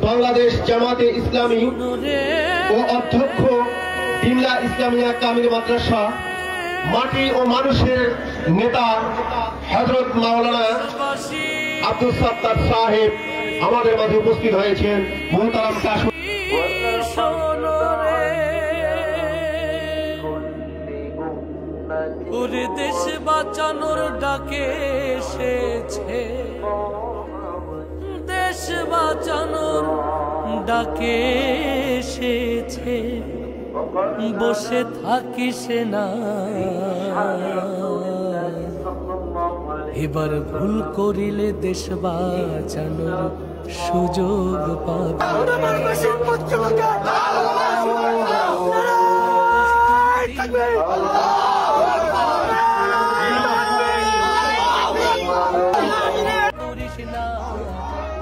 বাংলাদেশ জামাতে ইসলামী ও অধ্যক্ষ বিমলা ইসলামিয়া কামিল মাদ্রাসা মাটি ও মানুষের নেতা হযরত মাওলানা আব্দুল সত্তার সাহেব আমাদের মাঝে উপস্থিত হয়েছেন। মোহতারাম ওরে দেশ বাঁচানোর ডাকে এসেছে, দেশ বাঁচানোর ডাকে এসেছে, বসে থাকিস না। এবার ভুল করিলে দেশ বাঁচানোর সুযোগ পাবে। করিস না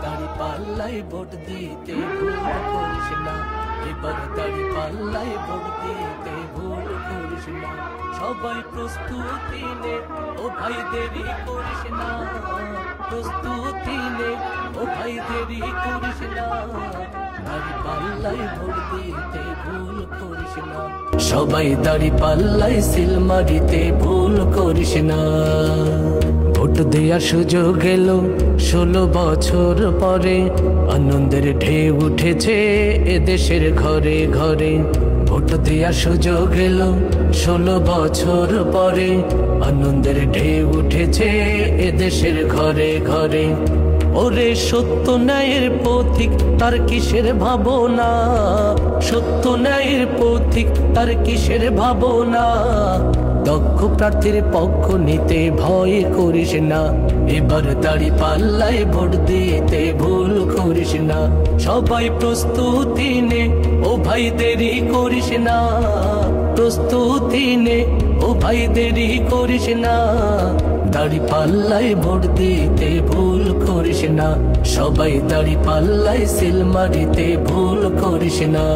দাড়ি পাল্লাই ভোট দিতে ভুল করিস না, এবার দাড়ি পাল্লাই ভোট দিতে ভুল করিস না। সবাই প্রস্তুতি নে ও ভাই দেরি করিস না, প্রস্তুতি নে ও ভাই দেরি করিস না, দাড়ি পাল্লাই ভোট দিতে ভুল করিস না। সবাই দাড়ি পাল্লাই সিল মারিতে ভুল করিস না। ভোট দেয়া সুযোগ এলো 16 বছর পরে, আনন্দের ঢেউ উঠেছে এদেশের ঘরে ঘরে। ভোট দেয়া সুযোগ এলো 16 বছর পরে, আনন্দের ঢেউ উঠেছে এদেশের ঘরে ঘরে। ওরে সত্য ন্যায়ের পথিক তার কিসের ভাবনা, সত্য ন্যায়ের পথিক তার কিসের ভাবনা। দক্ষ প্রার্থীর পক্ষ নিতে ভয় করিস না, এবার দাড়ি পাল্লায় ভোট দিতে ভুল করিস না। সবাই প্রস্তুতি নে ও ভাই দেরি করিস না, প্রস্তুতি নে ও ভাই দেরি করিস না, দাড়ি পাল্লায় ভোট দিতে ভুল করিস না। সবাই দাড়ি পাল্লায় সিল মারিতে ভুল করিস না।